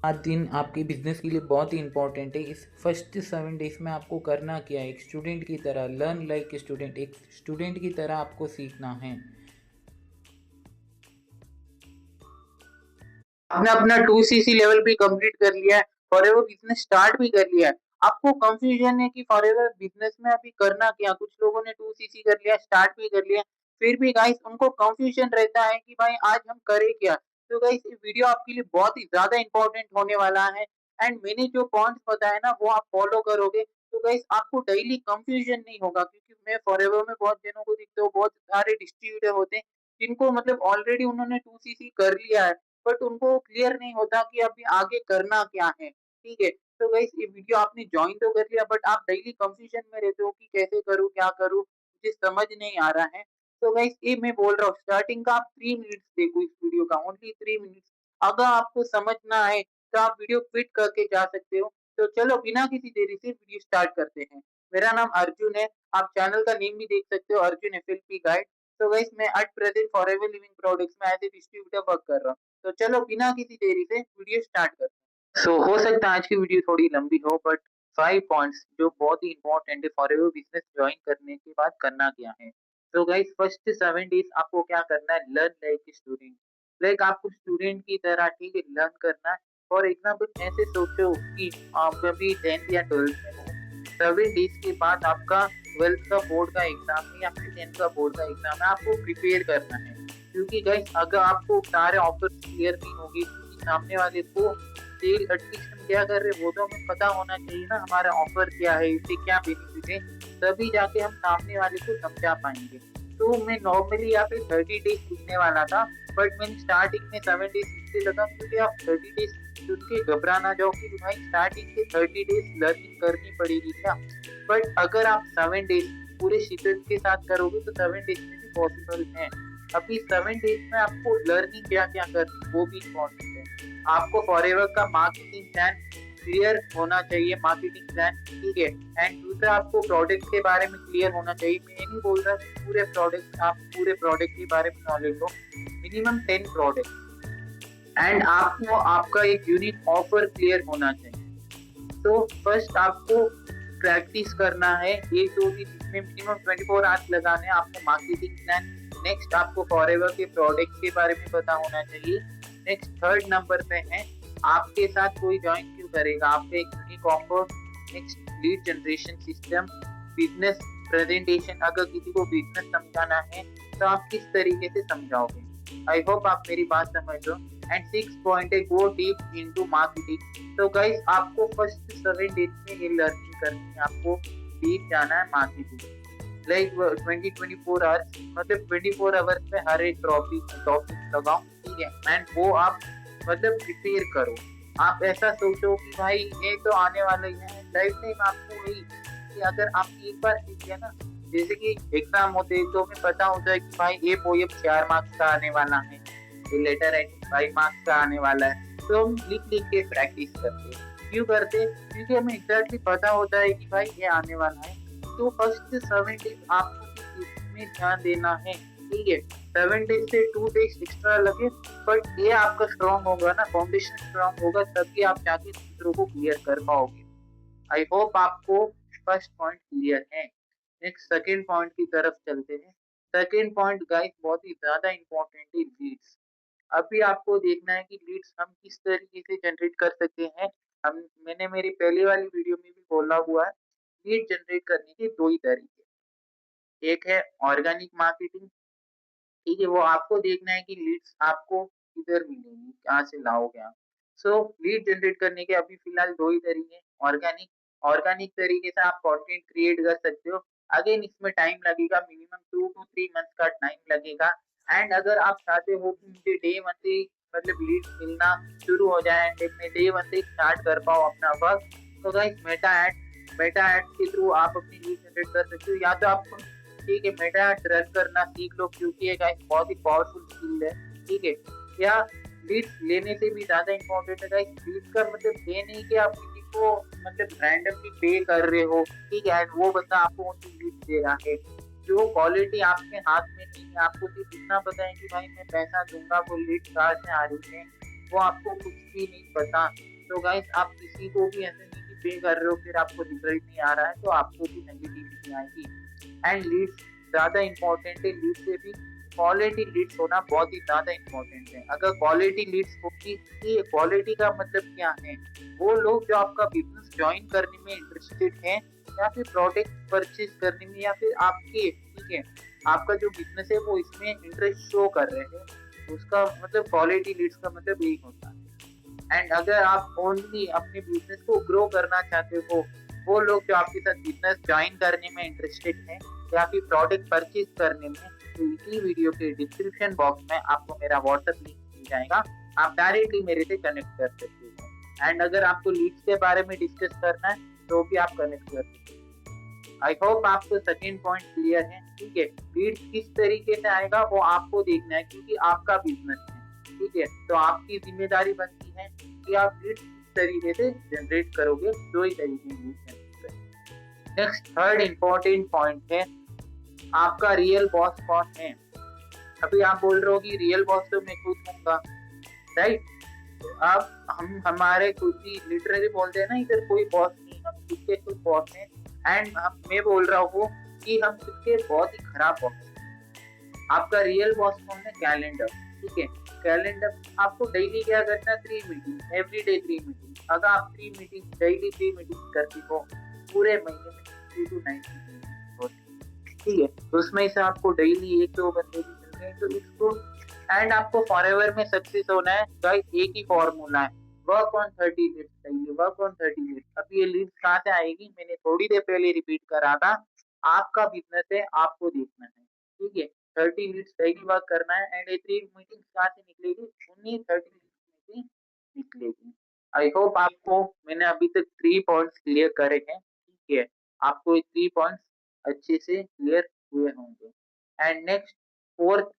आज दिन आपके बिजनेस के लिए बहुत ही इंपॉर्टेंट है। इस फर्स्ट 7 डेज में आपको करना क्या है, एक स्टूडेंट की तरह लर्न लाइक स्टूडेंट, एक स्टूडेंट की तरह आपको सीखना है। आपने अपना 2cc लेवल भी कंप्लीट कर लिया है, फॉरएवर बिजनेस स्टार्ट भी कर लिया है। आपको कंफ्यूजन है कि फॉरएवर बिजनेस में अभी करना क्या। कुछ लोगों ने 2cc कर लिया, स्टार्ट भी कर लिया, फिर भी गाइस उनको कंफ्यूजन रहता है कि भाई आज हम करें क्या। तो गाइस ये वीडियो आपके लिए बहुत ही ज्यादा इंपॉर्टेंट होने वाला है। एंड मैंने जो पॉइंट्स बताए ना वो आप फॉलो करोगे तो गाइस आपको डेली कंफ्यूजन नहीं होगा। क्योंकि मैं फॉरएवर में बहुत जनों को देखता हूँ, बहुत सारे डिस्ट्रीब्यूटर होते हैं जिनको मतलब ऑलरेडी उन्होंने 2cc कर लिया है, बट उनको क्लियर नहीं होता कि अभी आगे करना क्या है। ठीक है, तो गाइस ये वीडियो आपने ज्वाइन तो कर लिया, बट आप डेली कंफ्यूजन में रहते हो कि कैसे करूँ, क्या करूँ, मुझे समझ नहीं आ रहा है। तो गाइस ये मैं बोल रहा हूँ, स्टार्टिंग का आप 3 मिनट्स देखो, इस वीडियो का ओनली 3 मिनट्स। अगर आपको समझ ना आए तो आप वीडियो क्विट करके जा सकते हो। तो चलो बिना किसी देरी से वीडियो स्टार्ट करते हैं। मेरा नाम अर्जुन है, आप चैनल का नेम भी देख सकते हो, अर्जुन एफएलपी गाइड। तो गाइस मैं at present forever living products में एज ए डिस्ट्रीब्यूटर वर्क कर रहा हूँ। तो चलो बिना किसी देरी से वीडियो स्टार्ट करते हैं। हो सकता है आज की वीडियो थोड़ी लंबी हो, बट 5 पॉइंट्स जो बहुत ही इंपॉर्टेंट है फॉरएवर बिजनेस ज्वाइन करने के बाद करना क्या है। तो गाइस फर्स्ट 7 डेज आपको क्या करना है, लर्न लाइक स्टूडेंट। लाइक आपको स्टूडेंट की तरह ठीक है लर्न करना है। फॉर एग्जाम्पल ऐसे सोचो कि आप अभी 10th या 12th में हो, 7 डेज के बाद आपका 12th का बोर्ड का एग्जाम है या फिर 10th का बोर्ड का एग्जाम है, आपको प्रिपेयर करना है। क्योंकि गाइस अगर आपको सारे ऑफर्स क्लियर नहीं होगी, क्योंकि सामने वाले को सेल एटलीस्ट हम क्या कर रहे हैं वो तो हमें पता होना चाहिए ना, हमारा ऑफर क्या है, इससे क्या बेनिफिट है, तभी जाके हम सामने वाले को समझा पाएंगे। तो मैं नॉर्मली यहाँ पे 30 डेज सीखने वाला था, बट मैंने स्टार्टिंग में 7 डेज सीखने लगा। क्योंकि आप 30 डेज सुन के घबरा ना जाओ कि भाई स्टार्टिंग से 30 डेज लर्निंग करनी पड़ेगी क्या। बट अगर आप 7 डेज पूरे शिद्दत के साथ करोगे तो 7 डेज में भी पॉसिबल है। अभी 7 डेज में आपको लर्निंग क्या क्या करनी है वो भी इम्पोर्टेंट है। आपको फॉरएवर का मार्केटिंग प्लान क्लियर होना चाहिए, मार्केटिंग प्लान ठीक है। एंड दूसरा आपको प्रोडक्ट के बारे में क्लियर होना चाहिए। मैं ये नहीं बोल रहा कि पूरे प्रोडक्ट आप पूरे प्रोडक्ट के बारे में नॉलेज हो, मिनिमम 10 प्रोडक्ट। एंड आपको आपका एक यूनिक ऑफर क्लियर होना चाहिए। तो फर्स्ट आपको प्रैक्टिस करना है, एक दो दिन इसमें मिनिमम 24 आवर्स लगाने हैं आपको मार्केटिंग प्लान। नेक्स्ट आपको फॉरएवर के प्रोडक्ट के बारे में पता होना चाहिए। नेक्स्ट थर्ड नंबर पे है आपके साथ कोई ज्वाइन क्यों करेगा, आपका एक unique offer. Next lead generation system, business presentation. अगर किसी को बिजनेस समझाना है तो आप किस तरीके से समझाओगे। आई होप आप मेरी बात समझ लो। एंड 6 पॉइंट है गो डीप इनटू मार्केटिंग। तो गाइस आपको फर्स्ट 7 डेज में ये लर्निंग करनी है, आपको डीप जाना है मार्केटिंग। लाइक 24 आवर्स मतलब 24 आवर्स में हर एक टॉपिक लगाओ ठीक है। एंड वो आप मतलब प्रिपेयर करो। आप ऐसा सोचो कि भाई ये तो आने वाला ही है लाइफ टाइम। आपको वही कि अगर आप एक बार सीख गए ना, जैसे कि एग्जाम होते हैं तो हमें पता होता है कि भाई ये पोएम 4 मार्क्स का आने वाला है, ये लेटर राइटिंग 5 मार्क्स का आने वाला है, तो हम लिख लिख के प्रैक्टिस करते हैं। क्यों करते हैं, क्योंकि हमें एग्जैक्टली पता होता है कि भाई ये आने वाला है। तो फर्स्ट 7 डेज आपको इसमें ध्यान देना है ठीक है। 7 डेज से 2 डेज एक्स्ट्रा लगे, बट ये आपका स्ट्रॉन्ग होगा ना, फाउंडेशन स्ट्रॉन्ग होगा तभी आप जाके दूसरों को क्लियर कर पाओगे। आई होप आपको फर्स्ट पॉइंट क्लियर है। नेक्स्ट सेकंड पॉइंट की तरफ चलते हैं। सेकंड पॉइंट गाइस बहुत ही ज्यादा इंपॉर्टेंट है, लीड्स। अभी आपको देखना है कि लीड्स हम किस तरीके से जनरेट कर सकते हैं। हम मैंने मेरी पहली वाली वीडियो में भी बोला हुआ है, लीड जनरेट करने के दो ही तरीके। एक है ऑर्गेनिक मार्केटिंग ठीक है, वो आपको देखना है कि लीड्स आपको किधर मिलेंगी, कहाँ से लाओगे आप। सो लीड जनरेट करने के अभी फिलहाल दो ही तरीके हैं, ऑर्गेनिक। ऑर्गेनिक तरीके से आप कंटेंट क्रिएट कर सकते हो। अगेन इसमें टाइम लगेगा, मिनिमम 2 to 3 मंथ्स का टाइम लगेगा। एंड अगर आप चाहते हो कि मुझे डे वन से मतलब लीड मिलना शुरू हो जाए एंड मैं डे वन से स्टार्ट कर पाऊँ अपना वर्क, तो गाइस मेटा एड के थ्रू आप अपनी लीड जनरेट कर सकते हो। या तो आप ठीक है मेटा रन करना सीख लो, क्योंकि ये गाइस बहुत ही पावरफुल स्किल है ठीक है। या लीड्स लेने से भी ज्यादा इंपॉर्टेंट है गाइस, लीड्स का मतलब ये नहीं कि आप किसी को मतलब रैंडमली पे कर रहे हो ठीक है, एंड वो बंदा आपको उनकी लीड दे रहा है। जो क्वालिटी आपके हाथ में नहीं है, आपको सिर्फ इतना पता है कि भाई मैं पैसा दूंगा, वो लीड कहाँ से आ रही है, वो आपको कुछ भी नहीं पता। तो गाइस आप किसी को भी ऐसे नहीं कि पे कर रहे हो फिर आपको रिजल्ट नहीं आ रहा है, तो आपको भी नेगेटिविटी आएगी। एंड लीड्स ज़्यादा इम्पोर्टेंट है, लीड से भी क्वालिटी लीड्स होना बहुत ही ज़्यादा इम्पोर्टेंट है। अगर क्वालिटी लीड्स होगी, ये क्वालिटी का मतलब क्या है? वो लोग जो आपका बिज़नेस जॉइन करने में इंटरेस्टेड हैं या फिर प्रोडक्ट परचेज़ करने में या फिर आपके ठीक है, आपका जो बिज़नेस है वो इसमें इंटरेस्ट शो कर रहे हैं, उसका मतलब क्वालिटी लीड्स का मतलब यही होता है। एंड अगर आप ओनली अपने बिज़नेस को ग्रो करना चाहते हो, वो लोग जो आपके साथ बिज़नेस जॉइन करने में इंटरेस्टेड हैं या फिर प्रोडक्ट परचेज़ करने में, तो इसी वीडियो के डिस्क्रिप्शन बॉक्स में आपको मेरा व्हाट्सएप लिंक मिल जाएगा। आप डायरेक्टली मेरे से कनेक्ट कर सकते हो। एंड अगर आपको लीड्स के बारे में डिस्कस करना है, तो भी आप कनेक्ट कर सकते हो। आई होप आपको सेकंड पॉइंट क्लियर है, ठीक है? लीड्स किस तरीके से आएगा वो आपको देखना है क्योंकि आपका बिज़नेस है, ठीक है? तो आपकी ज़िम्मेदारी बनती है कि आप लीड्स किस तरीके से जनरेट करोगे, 2 ही तरीके हैं लीड जनरेट करने के। नेक्स्ट थर्ड इम्पोर्टेंट पॉइंट है, आपका रियल बॉस कौन है? अभी आप बोल रहे हो कि रियल बॉस तो मैं खुद हूँगा, राइट? अब हम हमारे खुद ही लिटरली बोलते हैं ना, इधर कोई बॉस नहीं, हम खुद के खुद बॉस हैं। एंड हम मैं बोल रहा हूँ कि हम खुद के बहुत ही खराब बॉस हैं। आपका रियल बॉस कौन है? कैलेंडर, ठीक है? कैलेंडर आपको डेली क्या करना है? 3 मीटिंग, एवरीडे 3 मीटिंग। अगर आप 3 मीटिंग डेली 3 मीटिंग करते हो, पूरे महीने में 60 टू 90 मीटिंग होती है, ठीक है? तो उसमें से आपको डेली 1-2 बंदे भी मिल रहे हैं, तो इसको एंड आपको फॉरएवर में सक्सेस होना है, गाइस एक ही फॉर्मूला है, वर्क ऑन 30 लीड्स चाहिए, वर्क ऑन 30 लीड्स। अब ये लीड्स कहाँ से आएगी? मैंने थोड़ी देर पहले रिपीट करा था, आपका बिज़नेस है, आपको देखना है, ठीक है? 30 लीड्स डेली वर्क करना है एंड ये 3 मीटिंग्स कहाँ से निकलेगी? उन्हीं 30 लीड्स में से निकलेगी। आई होप आपको मैंने अभी तक 3 पॉइंट्स क्लियर करे हैं, ठीक है? आपको ये 3 पॉइंट्स अच्छे से क्लियर हुए होंगे। एंड नेक्स्ट 4th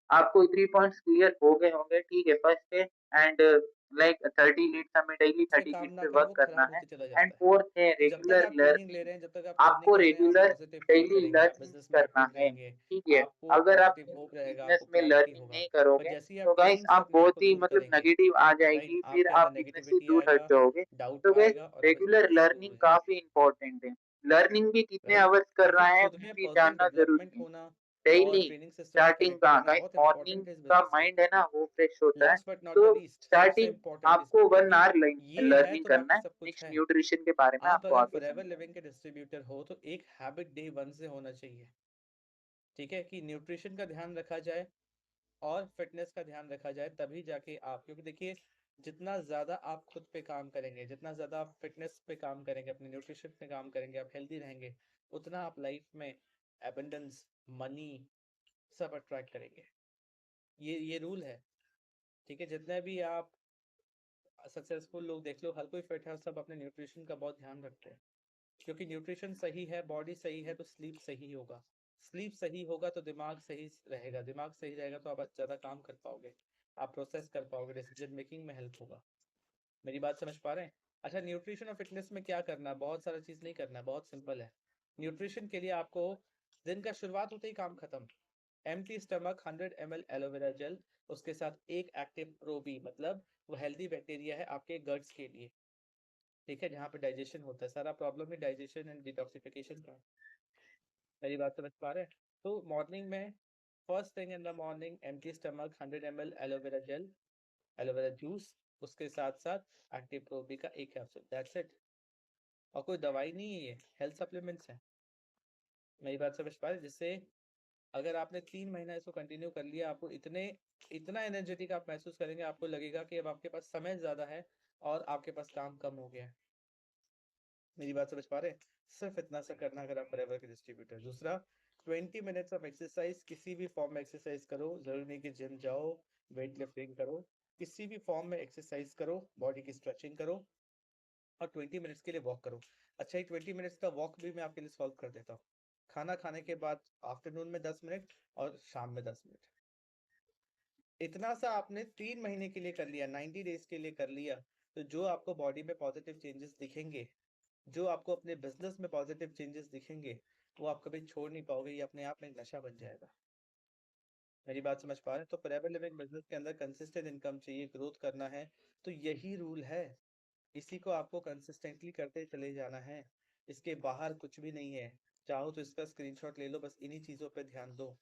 आपको 3 पॉइंट्स क्लियर हो गए होंगे, ठीक है? फर्स्ट है एंड लाइक 30 लीड्स हमें डेली से 30 काम लीड्स ना पे करें वर्क वो करना खराब है। होते चला एंड जाता है। 4th है तो जब तक रेगुलर आप ट्रेनिंग ले रहे लर्निंग। हैं, जब तक आप लर्निंग आपको कर रहे हैं, आप रेगुलर पॉजिटिव फील डेली करेंगे, आप लर्निंग बिज़नेस में करना एक्टिव है, रहेंगे, ठीक है? आपको अगर आप पॉजिटिव होप रहेगा, आपको बिज़नेस में क्लैरिटी लर्निंग होगा। नहीं पर करोगे, जैसे ही तो आप गाइस ट्रेनिंग से आप अपने आप बहुत को ही दूर मतलब करेंगे, नेगेटिव आ राइट? जाएगी, फिर आपके अंदर आप बिज़नेस से नेगेटिविटी दूर हट आएगा, जाओगे। डाउट तो गाइस आएगा और आप रेगुलर बिज़नेस से दूर लर्निंग हो काफ़ी जाएंगे, इम्पोर्टेंट है। लर्निंग भी कितने राइट? आवर्स कर क्योंकि रहा है खुद वो में भी पर्सनल जानना डेवलपमेंट ज़रूरी है। होना और डेली ट्रेनिंग सिस्टम से स्टार्टिंग कनेक्टेड का रहना गाइस बहुत मॉर्निंग इंपॉर्टेंट है इस का बिज़नेस के माइंड लिए। है ना वो फ्रेश होता है। लास्ट बट नॉट द तो लीस्ट, सबसे स्टार्टिंग इम्पोर्टेंट इस आपको पे, 1 क्योंकि आवर ये है लर्निंग तो करना बाकी है। सब कुछ नेक्स्ट है। न्यूट्रिशन के बारे में आप आपको अगर आगे फॉरएवर समझाऊँगा। लिविंग के डिस्ट्रीब्यूटर हो तो एक हैबिट डे 1 से होना चाहिए, ठीक है? कि न्यूट्रिशन का ध्यान रखा जाए और फिटनेस का ध्यान रखा जाए, तभी जाके आप, क्योंकि देखिए जितना ज़्यादा आप खुद पे काम करेंगे, जितना ज़्यादा आप फिटनेस पे काम करेंगे, अपने न्यूट्रिशन पे काम करेंगे, आप हेल्दी रहेंगे, उतना आप लाइफ में एबंडेंस, मनी सब अट्रैक्ट करेंगे। ये रूल है, ठीक है? जितने भी आप सक्सेसफुल लोग देख लो, हर कोई फिट है, सब अपने न्यूट्रिशन का बहुत ध्यान रखते हैं। क्योंकि न्यूट्रिशन सही है, बॉडी सही है, तो स्लीप सही होगा। स्लीप सही होगा तो दिमाग सही रहेगा, दिमाग सही रहेगा तो आप ज़्यादा काम कर पाओगे, आप प्रोसेस कर पाओगे, डिसीजन मेकिंग में हेल्प होगा। मेरी बात समझ पा रहे हैं? अच्छा, न्यूट्रिशन और फिटनेस में क्या करना है? बहुत सारा चीज़ नहीं करना है, बहुत सिंपल है। न्यूट्रिशन के लिए आपको दिन का शुरुआत होते ही काम खत्म, empty stomach 100 ml aloe vera gel, उसके साथ एक एक्टिव प्रोबी, मतलब वो हेल्दी बैक्टीरिया है आपके गट्स के लिए, ठीक है? जहाँ पे डाइजेशन होता है, सारा problem he digestion and detoxification का है। मेरी बात समझ पा रहे हैं? तो मॉर्निंग में first thing in the morning empty stomach 100 ml aloe vera gel, aloe vera juice, उसके साथ साथ एक्टिव प्रोबी का एक कैप्सूल, दैट्स इट। और कोई दवाई नहीं है, ये हेल्थ सप्लीमेंट्स है। मेरी बात समझ पा रहे हैं? जिससे अगर आपने 3 महीना इसको कंटिन्यू कर लिया, आपको इतना एनर्जेटिक आप महसूस करेंगे, आपको लगेगा कि अब आपके पास समय ज़्यादा है और आपके पास काम कम हो गया है। मेरी बात समझ पा रहे हैं? सिर्फ इतना सा करना अगर आप फॉरएवर के डिस्ट्रीब्यूटर। दूसरा, 20 मिनट्स ऑफ एक्सरसाइज, किसी भी फॉर्म में एक्सरसाइज करो, जरूरी नहीं कि जिम जाओ, वेट लिफ्टिंग करो, किसी भी फॉर्म में एक्सरसाइज करो, बॉडी की स्ट्रेचिंग करो और 20 मिनट्स के लिए वॉक करो। अच्छा, ये 20 मिनट्स का वॉक भी मैं आपके लिए सॉल्व कर देता हूँ। खाना खाने के बाद आफ्टरनून में 10 मिनट और शाम में 10 मिनट। इतना सा आपने 3 महीने के लिए कर लिया, 90 डेज के लिए कर लिया, तो जो आपको बॉडी में पॉजिटिव चेंजेस दिखेंगे, जो आपको अपने बिजनेस में पॉजिटिव चेंजेस दिखेंगे, वो आप कभी छोड़ नहीं पाओगे, ये अपने आप में एक नशा बन जाएगा। मेरी बात समझ पा रहे हैं? तो फॉरएवर लिविंग बिजनेस के अंदर कंसिस्टेंट इनकम चाहिए, ग्रोथ करना है, तो यही रूल है। इसी को आपको कंसिस्टेंटली करते चले जाना है। इसके बाहर कुछ भी नहीं है। चाहो तो इसका स्क्रीनशॉट ले लो, बस इन्हीं चीजों पे ध्यान दो।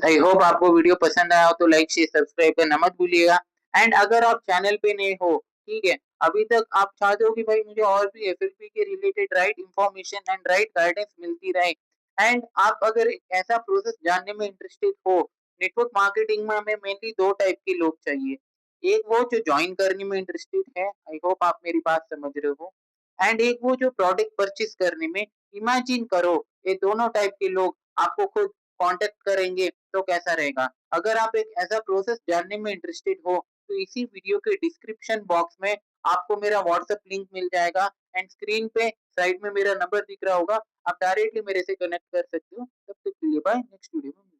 आई होप आपको वीडियो पसंद आया हो तो लाइक शेयर सब्सक्राइब करना मत भूलिएगा। एंड अगर आप चैनल पे नए हो, ठीक है, अभी तक आप चाहते हो कि भाई मुझे और भी एफएलपी के related right information and right guidance मिलती रहे, एंड आप अगर एक ऐसा प्रोसेस जानने में इंटरेस्टेड हो, नेटवर्क मार्केटिंग में हमें मेनली दो टाइप के लोग चाहिए। एक वो जो ज्वाइन करने में इंटरेस्टेड है, आई होप आप मेरी बात समझ रहे हो, एंड एक वो जो प्रोडक्ट परचेज करने में। इमेजिन करो, ये दोनों टाइप के लोग आपको खुद कांटेक्ट करेंगे तो कैसा रहेगा। अगर आप एक ऐसा प्रोसेस जानने में इंटरेस्टेड हो तो इसी वीडियो के डिस्क्रिप्शन बॉक्स में आपको मेरा व्हाट्सएप लिंक मिल जाएगा, एंड स्क्रीन पे साइड में मेरा नंबर दिख रहा होगा, आप डायरेक्टली मेरे से कनेक्ट कर सकते हो। तब तक के लिए बाय, नेक्स्ट वीडियो में